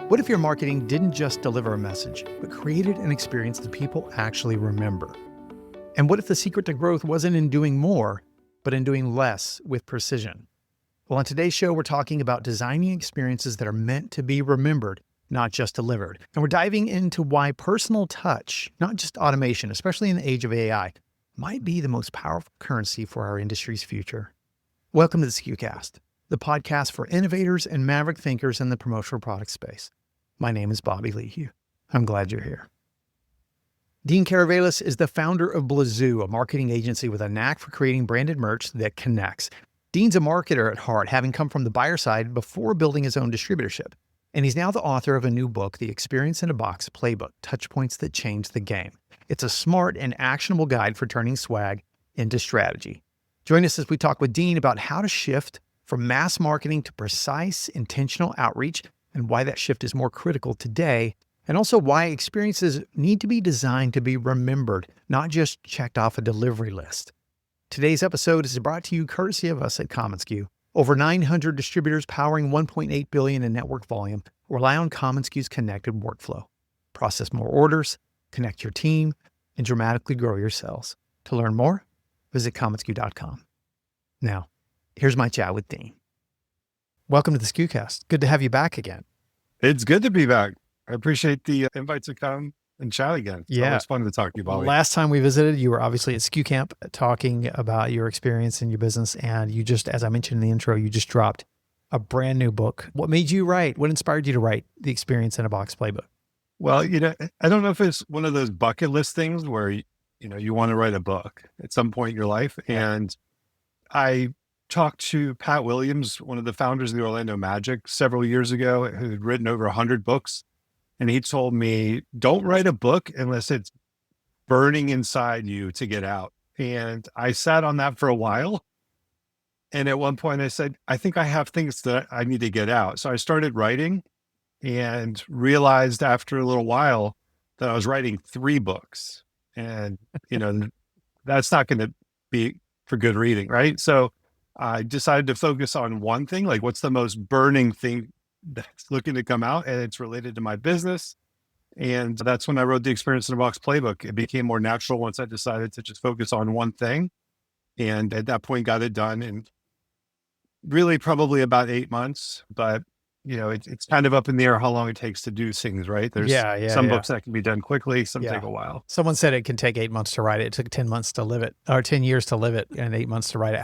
What if your marketing didn't just deliver a message, but created an experience that people actually remember? And what if the secret to growth wasn't in doing more, but in doing less with precision? Well, on today's show, we're talking about designing experiences that are meant to be remembered, not just delivered. And we're diving into why personal touch, not just automation, especially in the age of AI, might be the most powerful currency for our industry's future. Welcome to the SKUcast, the podcast for innovators and maverick thinkers in the promotional product space. My name is Bobby Lehue. I'm glad you're here. Dean Caravelis is the founder of Blezoo, a marketing agency with a knack for creating branded merch that connects. Dean's a marketer at heart, having come from the buyer side before building his own distributorship. And he's now the author of a new book, The Experience in a Box Playbook, Touchpoints That Change the Game. It's a smart and actionable guide for turning swag into strategy. Join us as we talk with Dean about how to shift from mass marketing to precise, intentional outreach, and why that shift is more critical today, and also why experiences need to be designed to be remembered, not just checked off a delivery list. Today's episode is brought to you courtesy of us at commonsku. Over 900 distributors powering 1.8 billion in network volume rely on commonsku's connected workflow. Process more orders, connect your team, and dramatically grow your sales. To learn more, visit commonsku.com. Now, here's my chat with Dean. Welcome to the SKUcast. Good to have you back again. It's good to be back. I appreciate the invite to come and chat again. It's always fun to talk to you, Bobby. Last time we visited, you were obviously at SKU Camp talking about your experience in your business. And you just, as I mentioned in the intro, you just dropped a brand new book. What made you write? What inspired you to write The Experience in a Box Playbook? Well, I don't know if it's one of those bucket list things where, you want to write a book at some point in your life. And I talked to Pat Williams, one of the founders of the Orlando Magic, several years ago, who had written over 100 books. And he told me, don't write a book unless it's burning inside you to get out. And I sat on that for a while. And at one point I said, I think I have things that I need to get out. So I started writing and realized after a little while that I was writing 3 books. And, that's not going to be for good reading, right? So I decided to focus on one thing, like what's the most burning thing that's looking to come out, and it's related to my business. And that's when I wrote The Experience in a Box Playbook. It became more natural once I decided to just focus on one thing. And at that point got it done in really probably about 8 months. But, it's kind of up in the air how long it takes to do things, right? There's some books that can be done quickly, some take a while. Someone said it can take 8 months to write it. It took 10 months to live it, or 10 years to live it, and 8 months to write it.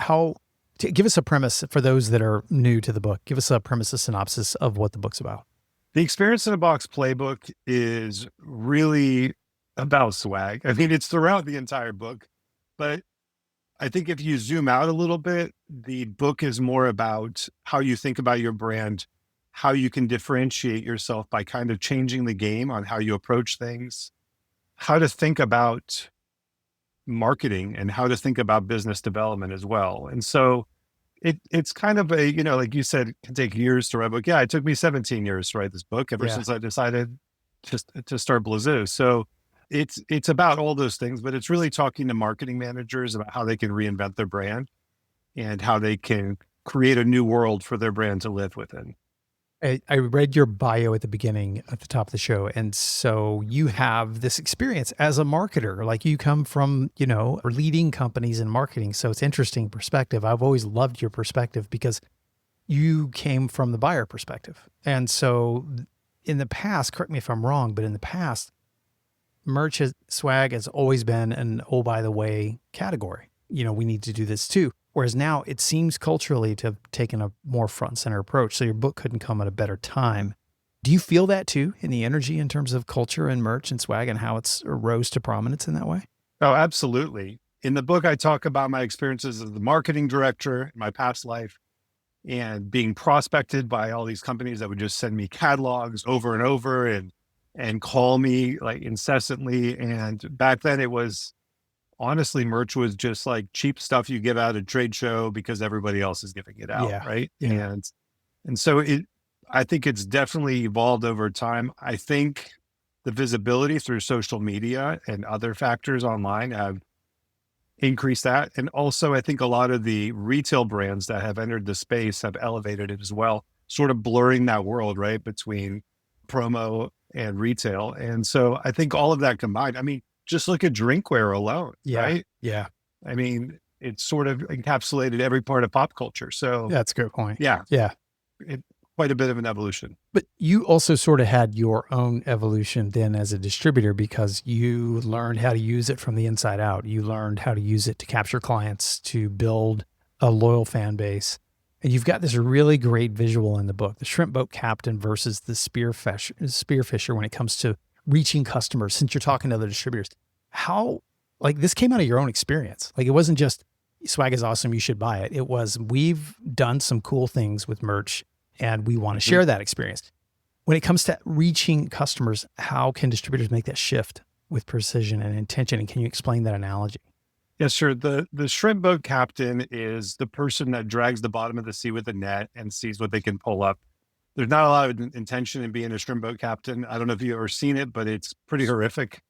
Give us a premise for those that are new to the book. Give us a premise, a synopsis of what the book's about. The Experience in a Box Playbook is really about swag. I mean, it's throughout the entire book, but I think if you zoom out a little bit, the book is more about how you think about your brand, how you can differentiate yourself by kind of changing the game on how you approach things, how to think about marketing and how to think about business development as well. And so it's kind of a, like you said, it can take years to write a book. Yeah, it took me 17 years to write this book ever since I decided to start Blezoo. So it's about all those things, but it's really talking to marketing managers about how they can reinvent their brand and how they can create a new world for their brand to live within. I read your bio at the beginning, at the top of the show. And so you have this experience as a marketer, like you come from, leading companies in marketing. So it's interesting perspective. I've always loved your perspective because you came from the buyer perspective. And so in the past, correct me if I'm wrong, but in the past, swag has always been an, oh, by the way, category. We need to do this too. Whereas now it seems culturally to have taken a more front and center approach. So your book couldn't come at a better time. Do you feel that too in the energy in terms of culture and merch and swag and how it's rose to prominence in that way? Oh, absolutely. In the book, I talk about my experiences as the marketing director in my past life and being prospected by all these companies that would just send me catalogs over and over and call me like incessantly. And back then it was, honestly, merch was just like cheap stuff you give out at a trade show because everybody else is giving it out, right? Yeah. And so I think it's definitely evolved over time. I think the visibility through social media and other factors online have increased that. And also, I think a lot of the retail brands that have entered the space have elevated it as well, sort of blurring that world, right, between promo and retail. And so I think all of that combined, I mean, just look at drinkware alone, Yeah. right? Yeah. I mean, it's sort of encapsulated every part of pop culture. So That's a good point. yeah, Yeah. quite a bit of an evolution. But you also sort of had your own evolution then as a distributor because you learned how to use it from the inside out. You learned how to use it to capture clients, to build a loyal fan base. And you've got this really great visual in the book, the shrimp boat captain versus the spearfisher when it comes to reaching customers, since you're talking to other distributors. How, like, this came out of your own experience. Like, it wasn't just swag is awesome, you should buy it. It was, we've done some cool things with merch and we want to share that experience. When it comes to reaching customers, how can distributors make that shift with precision and intention? And can you explain that analogy? Yes, sure. The shrimp boat captain is the person that drags the bottom of the sea with a net and sees what they can pull up. There's not a lot of intention in being a shrimp boat captain. I don't know if you've ever seen it, but it's pretty horrific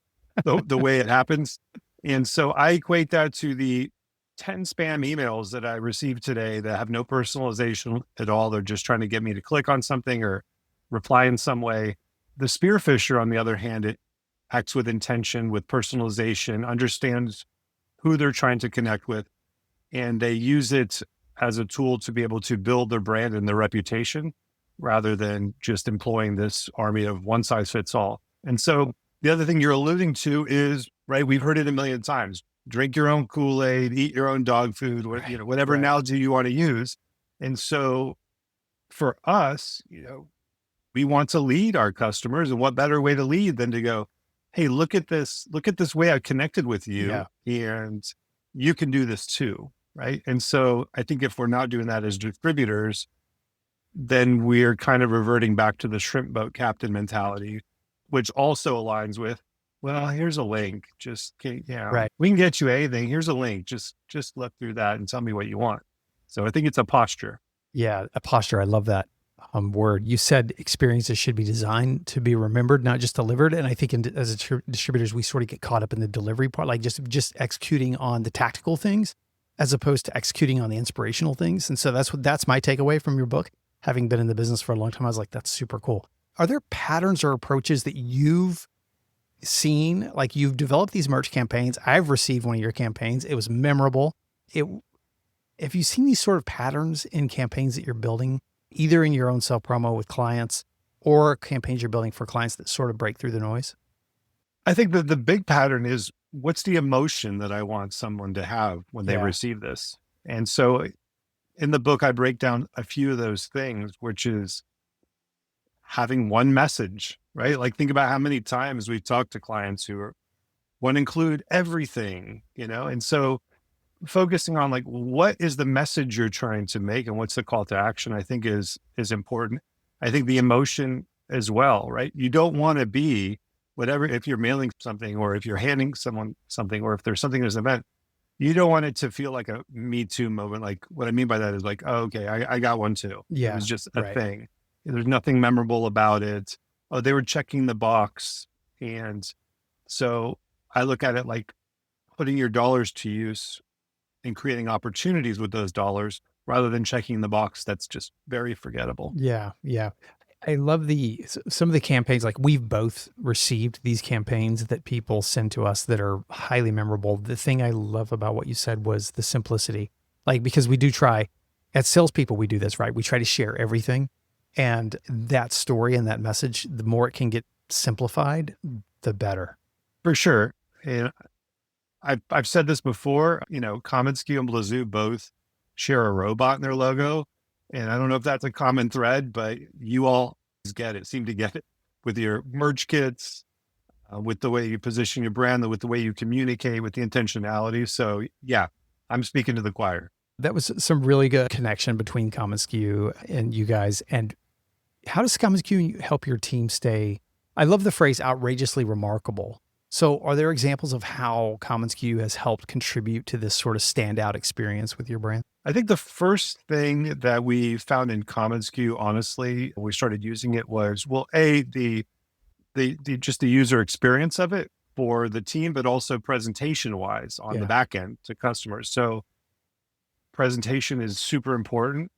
the way it happens. And so I equate that to the 10 spam emails that I received today that have no personalization at all. They're just trying to get me to click on something or reply in some way. The spearfisher, on the other hand, it acts with intention, with personalization, understands who they're trying to connect with, and they use it as a tool to be able to build their brand and their reputation rather than just employing this army of one size fits all. And so the other thing you're alluding to is, right, we've heard it a million times: drink your own Kool-Aid, eat your own dog food, whatever analogy you want to use. And so for us, we want to lead our customers, and what better way to lead than to go, hey, look at this way I connected with you, and you can do this too, right? And so I think if we're not doing that as distributors, then we're kind of reverting back to the shrimp boat captain mentality, which also aligns with, well, here's a link. We can get you anything. Here's a link. Just look through that and tell me what you want. So I think it's a posture. Yeah, a posture. I love that word. You said experiences should be designed to be remembered, not just delivered. And I think as distributors, we sort of get caught up in the delivery part, like just executing on the tactical things as opposed to executing on the inspirational things. And so that's my takeaway from your book. Having been in the business for a long time, I was like, that's super cool. Are there patterns or approaches that you've seen? Like, you've developed these merch campaigns. I've received one of your campaigns. It was memorable. Have you seen these sort of patterns in campaigns that you're building, either in your own self-promo with clients or campaigns you're building for clients that sort of break through the noise? I think that the big pattern is, what's the emotion that I want someone to have when they receive this? And so in the book, I break down a few of those things, which is having one message, right? Like, think about how many times we've talked to clients who want to include everything, and so focusing on, like, what is the message you're trying to make and what's the call to action, I think is important. I think the emotion as well, right? You don't want to be whatever, if you're mailing something or if you're handing someone something or if there's something as an event, you don't want it to feel like a Me Too moment. Like, what I mean by that is like, oh, okay, I got one too. Yeah, it was just a thing. There's nothing memorable about it. Oh, they were checking the box. And so I look at it like putting your dollars to use and creating opportunities with those dollars rather than checking the box. That's just very forgettable. Yeah. Yeah. I love some of the campaigns, like we've both received these campaigns that people send to us that are highly memorable. The thing I love about what you said was the simplicity, like, because we do try, as salespeople, we do this, right? We try to share everything, and that story and that message, the more it can get simplified, the better. For sure. And I've said this before, commonsku and Blezoo both share a robot in their logo. And I don't know if that's a common thread, but you all seem to get it with your merch kits, with the way you position your brand, with the way you communicate, with the intentionality. So yeah, I'm speaking to the choir. That was some really good connection between commonsku and you guys. And how does commonsku help your team stay, I love the phrase outrageously remarkable. So are there examples of how commonsku has helped contribute to this sort of standout experience with your brand? I think the first thing that we found in commonsku, honestly, when we started using it was, well, the just the user experience of it for the team, but also presentation wise on the back end to customers. So presentation is super important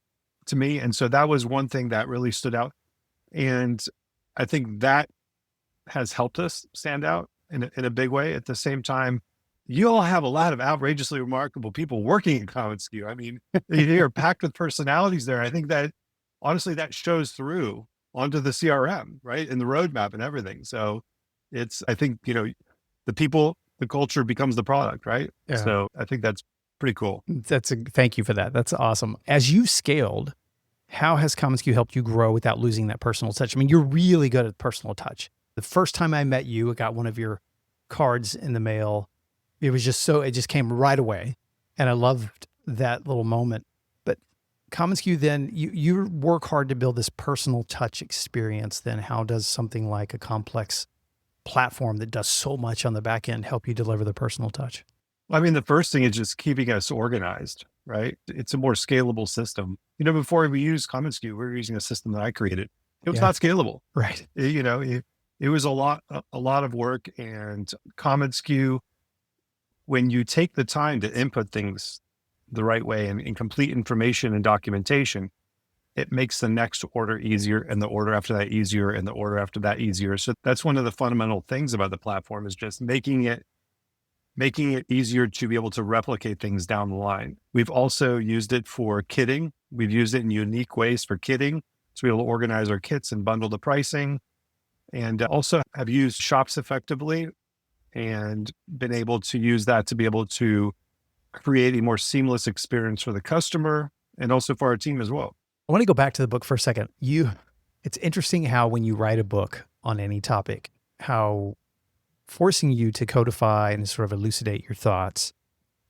to me. And so that was one thing that really stood out. And I think that has helped us stand out in a big way. At the same time, you all have a lot of outrageously remarkable people working in commonsku. I mean, you're packed with personalities there. I think that honestly, that shows through onto the CRM, right? And the roadmap and everything. So I think, the people, the culture becomes the product, right? Yeah. So I think that's pretty cool. Thank you for that. That's awesome. As you've scaled, how has commonsku helped you grow without losing that personal touch? I mean, you're really good at personal touch. The first time I met you, I got one of your cards in the mail. It just came right away. And I loved that little moment. But commonsku, then you work hard to build this personal touch experience. Then how does something like a complex platform that does so much on the back end help you deliver the personal touch? I mean, the first thing is just keeping us organized, right? It's a more scalable system. Before we used commonsku, we were using a system that I created. It was not scalable. Right. It was a lot of work, and commonsku, when you take the time to input things the right way and complete information and documentation, it makes the next order easier, and the order after that easier, and the order after that easier. So that's one of the fundamental things about the platform, is just making it easier to be able to replicate things down the line. We've also used it for kitting. We've used it in unique ways for kitting, to be able to organize our kits and bundle the pricing, and also have used shops effectively and been able to use that to be able to create a more seamless experience for the customer and also for our team as well. I want to go back to the book for a second. It's interesting how when you write a book on any topic, how forcing you to codify and sort of elucidate your thoughts,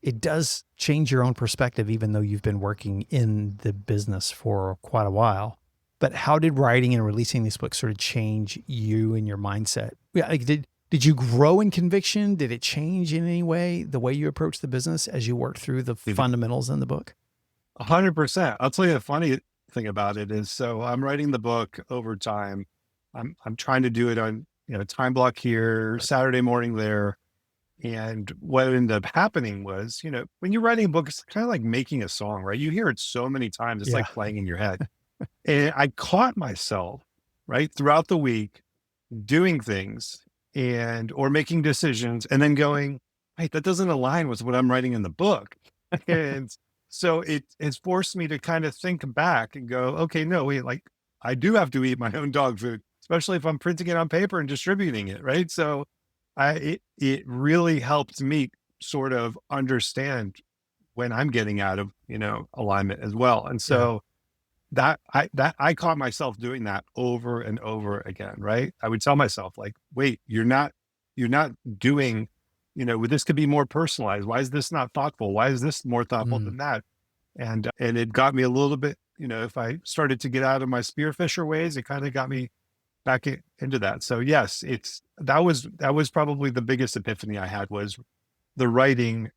it does change your own perspective, even though you've been working in the business for quite a while. But how did writing and releasing these books sort of change you and your mindset? Yeah, like did you grow in conviction? Did it change in any way the way you approach the business as you worked through the fundamentals in the book? 100%. I'll tell you the funny thing about it is, so I'm writing the book over time. I'm trying to do it on, time block here, Saturday morning there. And what ended up happening was, when you're writing a book, it's kind of like making a song, right? You hear it so many times, it's like playing in your head. And I caught myself, right, throughout the week doing things or making decisions and then going, wait, that doesn't align with what I'm writing in the book. And so it has forced me to kind of think back and go, okay, no, wait, like I do have to eat my own dog food, especially if I'm printing it on paper and distributing it, right? So it really helped me sort of understand when I'm getting out of, alignment as well. And so that I caught myself doing that over and over again, right? I would tell myself like, wait, you're not doing, this could be more personalized. Why is this not thoughtful? Why is this more thoughtful than that? And it got me a little bit, if I started to get out of my spearfisher ways, it kind of got me back into that. So yes, that was probably the biggest epiphany I had, was the writing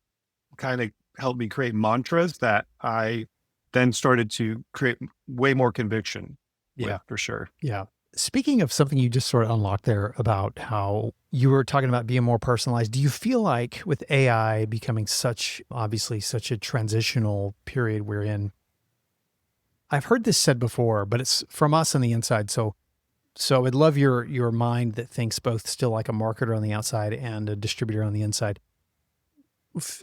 kind of helped me create mantras that I then started to create way more conviction. Yeah, for sure. Yeah. Speaking of something you just sort of unlocked there about how you were talking about being more personalized, do you feel like with AI becoming obviously such a transitional period we're in, I've heard this said before, but it's from us on the inside. So I'd love your mind that thinks both still like a marketer on the outside and a distributor on the inside.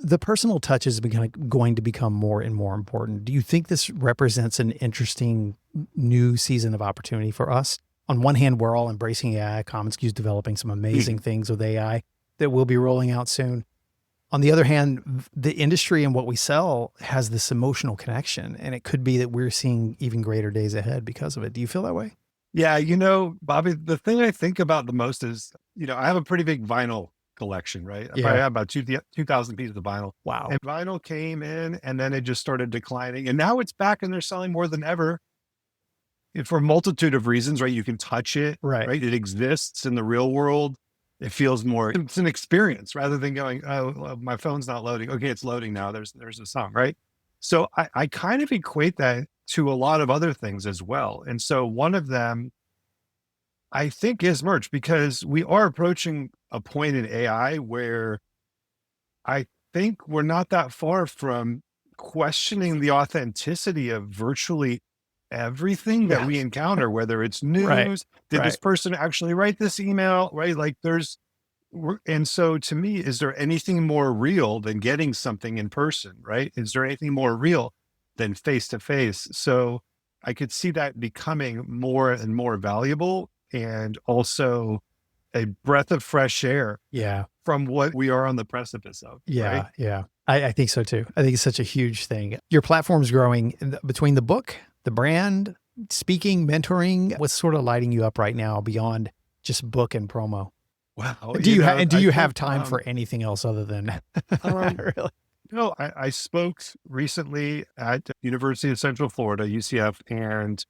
The personal touch is going to become more and more important. Do you think this represents an interesting new season of opportunity for us? On one hand, we're all embracing AI. commonsku is developing some amazing things with AI that will be rolling out soon. On the other hand, the industry and what we sell has this emotional connection, and it could be that we're seeing even greater days ahead because of it. Do you feel that way? Yeah, Bobby, the thing I think about the most is, I have a pretty big vinyl collection, right? I probably have about 2,000 pieces of vinyl. Wow. And vinyl came in and then it just started declining. And now it's back and they're selling more than ever. And for a multitude of reasons, right? You can touch it, right? It exists in the real world. It feels more, it's an experience rather than going, oh, my phone's not loading. Okay, it's loading now. There's a song, right? So I kind of equate that to a lot of other things as well. And so one of them, I think, is merch, because we are approaching a point in AI where I think we're not that far from questioning the authenticity of virtually everything that Yeah. we encounter, whether it's Right. news, did this Right. person actually write this email, right? Like and so to me, is there anything more real than getting something in person, right? Is there anything more real than face to face? So I could see that becoming more and more valuable, and also a breath of fresh air Yeah. from what we are on the precipice of, right? Yeah. Yeah. I think so too. I think it's such a huge thing. Your platform's growing between the book, the brand, speaking, mentoring. What's sort of lighting you up right now beyond just book and promo? Wow. Do I you think, have time for anything else other than um, really? I spoke recently at University of Central Florida, UCF, and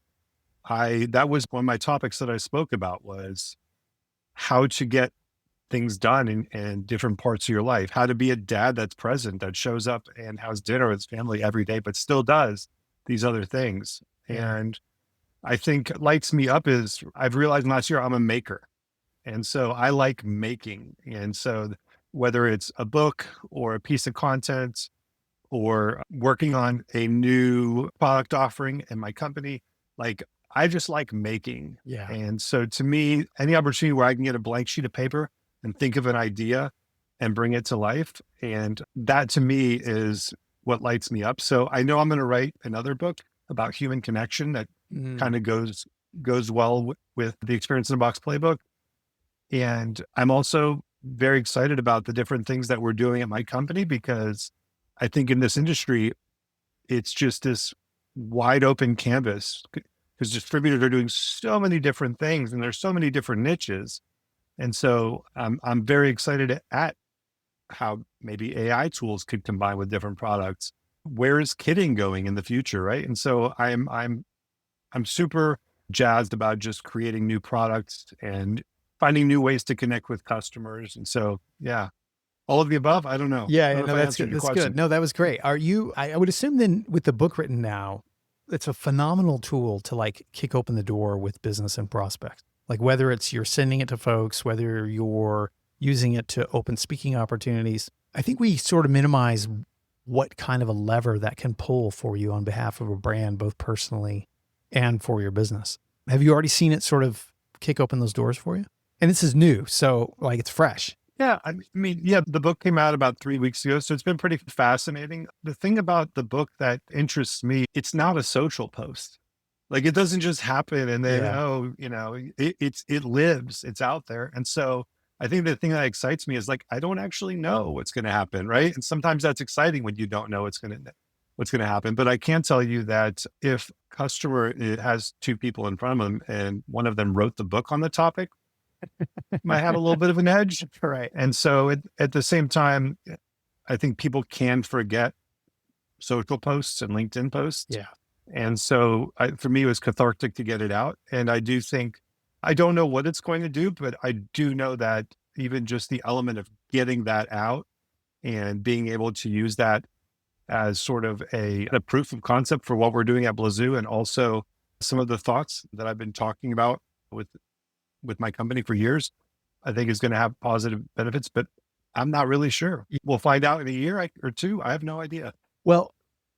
that was one of my topics that I spoke about was how to get things done in different parts of your life, how to be a dad that's present, that shows up and has dinner with his family every day, but still does these other things. Yeah. And I think lights me up is I've realized last year I'm a maker. And so I like making. And so whether it's a book or a piece of content or working on a new product offering in my company, like I just like making. Yeah. And so to me, any opportunity where I can get a blank sheet of paper and think of an idea and bring it to life, and that to me is what lights me up. So I know I'm going to write another book about human connection that Mm. kind of goes well with the Experience in a Box playbook. And I'm also very excited about the different things that we're doing at my company, because I think in this industry, it's just this wide open canvas, because distributors are doing so many different things and there's so many different niches. And so I'm very excited at how maybe AI tools could combine with different products. Where is kitting going in the future, right? And so I'm super jazzed about just creating new products and finding new ways to connect with customers. And so, yeah, all of the above. I don't know. Yeah, I don't yeah, know if no, I that's answered good. your That's good. question. No, that was great. Are you, I would assume then with the book written now, it's a phenomenal tool to like kick open the door with business and prospects. Like whether it's you're sending it to folks, whether you're using it to open speaking opportunities. I think we sort of minimize what kind of a lever that can pull for you on behalf of a brand, both personally and for your business. Have you already seen it sort of kick open those doors for you? And this is new, so like it's fresh. Yeah. I mean, yeah, the book came out about 3 weeks ago. So it's been pretty fascinating. The thing about the book that interests me, it's not a social post. Like it doesn't just happen and then, Yeah. oh, it lives, it's out there. And so I think the thing that excites me is like, I don't actually know what's going to happen. Right. And sometimes that's exciting when you don't know what's going to happen. But I can tell you that if customer has two people in front of them and one of them wrote the book on the topic, might have a little bit of an edge. Right. And so at the same time, I think people can forget social posts and LinkedIn posts. Yeah. And so for me, it was cathartic to get it out. And I do think, I don't know what it's going to do, but I do know that even just the element of getting that out and being able to use that as sort of a proof of concept for what we're doing at Blezoo, and also some of the thoughts that I've been talking about with my company for years, I think is going to have positive benefits, but I'm not really sure. We'll find out in a year or two. I have no idea. Well,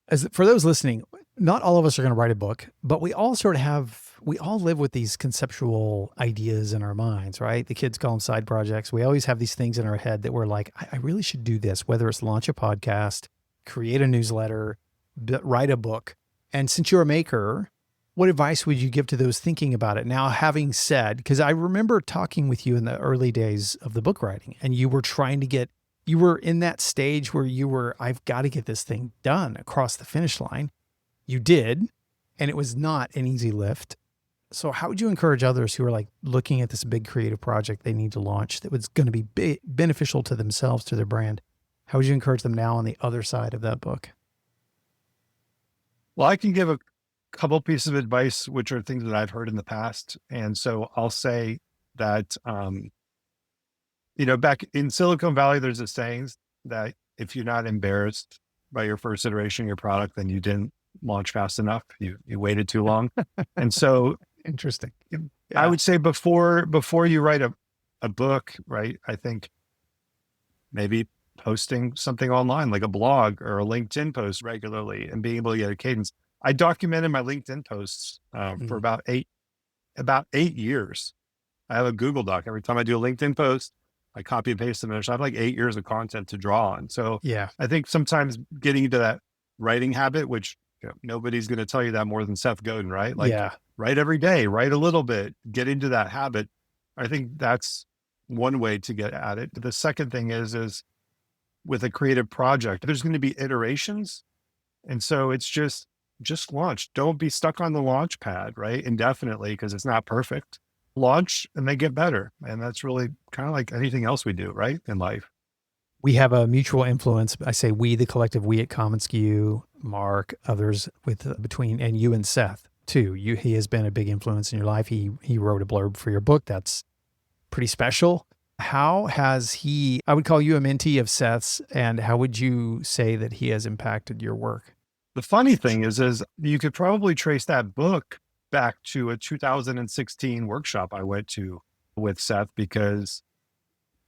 as for those listening, not all of us are going to write a book, but we all sort of we all live with these conceptual ideas in our minds, right? The kids call them side projects. We always have these things in our head that we're like, I really should do this, whether it's launch a podcast, create a newsletter, write a book. And since you're a maker, what advice would you give to those thinking about it? Now, having said, because I remember talking with you in the early days of the book writing, and you were trying to you were in that stage where I've got to get this thing done across the finish line. You did, and it was not an easy lift. So how would you encourage others who are like looking at this big creative project they need to launch that was going to be beneficial to themselves, to their brand? How would you encourage them now on the other side of that book? Well, I can give a couple pieces of advice, which are things that I've heard in the past. And so I'll say that, back in Silicon Valley, there's a saying that if you're not embarrassed by your first iteration of your product, then you didn't launch fast enough. You waited too long. And so Interesting. I Yeah. would say before you write a book, right, I think maybe posting something online like a blog or a LinkedIn post regularly and being able to get a cadence. I documented my LinkedIn posts for about 8 years. I have a Google Doc. Every time I do a LinkedIn post, I copy and paste them. I have like 8 years of content to draw on. So Yeah. I think sometimes getting into that writing habit, which nobody's going to tell you that more than Seth Godin, right? Like Yeah. write every day, write a little bit, get into that habit. I think that's one way to get at it. The second thing is with a creative project, there's going to be iterations. And so it's just launch. Don't be stuck on the launch pad, right? Indefinitely, because it's not perfect. Launch and they get better. And that's really kind of like anything else we do, right? In life. We have a mutual influence. I say we, the collective we at commonsku, Mark, others with between, and you and Seth too. He has been a big influence in your life. He wrote a blurb for your book. That's pretty special. How has he, I would call you a mentee of Seth's, and how would you say that he has impacted your work? The funny thing is you could probably trace that book back to a 2016 workshop I went to with Seth, because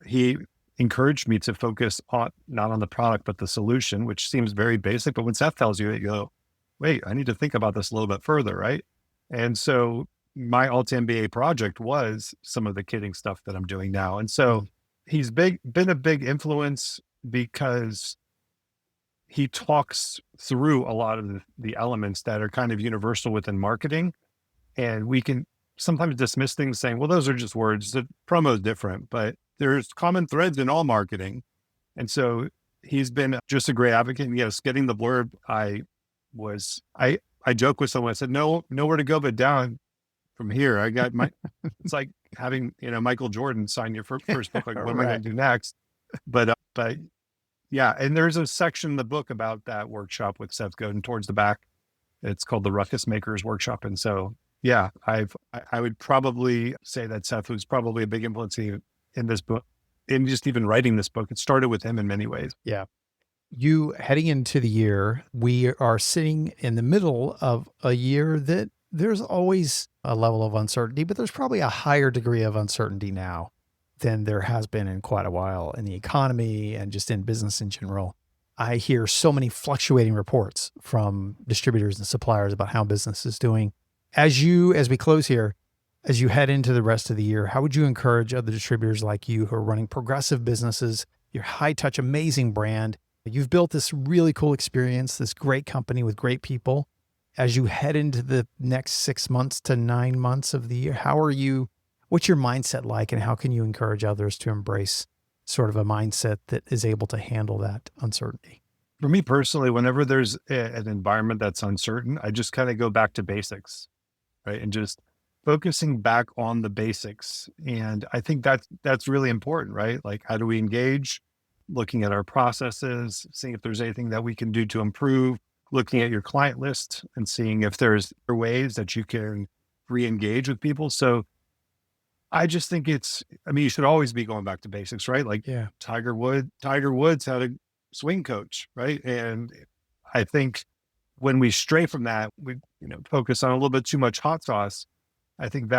he encouraged me to focus on not on the product, but the solution, which seems very basic. But when Seth tells you, you go, wait, I need to think about this a little bit further, right? And so my Alt MBA project was some of the kitting stuff that I'm doing now. And so he's been a big influence because he talks through a lot of the elements that are kind of universal within marketing. And we can sometimes dismiss things saying, well, those are just words. The promo is different, but there's common threads in all marketing. And so he's been just a great advocate. And yes, getting the blurb, I joke with someone, I said, no, nowhere to go but down from here. I got it's like having, Michael Jordan sign your first book. Like, what am I going to do next? But yeah. And there's a section in the book about that workshop with Seth Godin towards the back. It's called the Ruckus Makers Workshop. And so, yeah, I would probably say that Seth was probably a big influence in this book, in just even writing this book. It started with him in many ways. Yeah. You heading into the year, we are sitting in the middle of a year that there's always a level of uncertainty, but there's probably a higher degree of uncertainty now than there has been in quite a while in the economy and just in business in general. I hear so many fluctuating reports from distributors and suppliers about how business is doing. As we close here, as you head into the rest of the year, how would you encourage other distributors like you who are running progressive businesses, your high touch, amazing brand? You've built this really cool experience, this great company with great people. As you head into the next 6 months to 9 months of the year, what's your mindset like, and how can you encourage others to embrace sort of a mindset that is able to handle that uncertainty? For me personally, whenever there's an environment that's uncertain, I just kind of go back to basics, right? And just focusing back on the basics. And I think that's really important, right? Like, how do we engage? Looking at our processes, seeing if there's anything that we can do to improve, looking at your client list and seeing if there's ways that you can re-engage with people. So I just think you should always be going back to basics, right? Like, Yeah. Tiger Woods had a swing coach, right? And I think when we stray from that, we focus on a little bit too much hot sauce. I think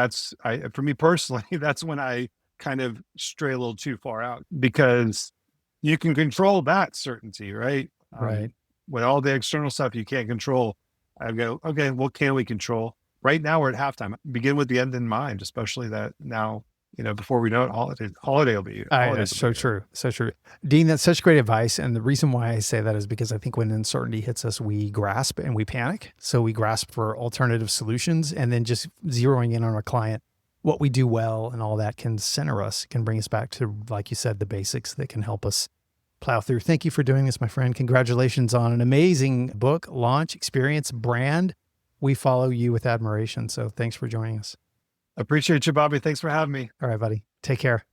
for me personally, that's when I kind of stray a little too far out, because you can control that certainty, right? Right. When all the external stuff you can't control, I go, okay, what can we control? Right now we're at halftime. Begin with the end in mind, especially that now, before we know it, holiday will be. That's so true. So true. Dean, that's such great advice. And the reason why I say that is because I think when uncertainty hits us, we grasp and we panic. So we grasp for alternative solutions, and then just zeroing in on our client, what we do well and all that can center us, can bring us back to, like you said, the basics that can help us plow through. Thank you for doing this, my friend. Congratulations on an amazing book, launch, experience, brand. We follow you with admiration. So thanks for joining us. Appreciate you, Bobby. Thanks for having me. All right, buddy. Take care.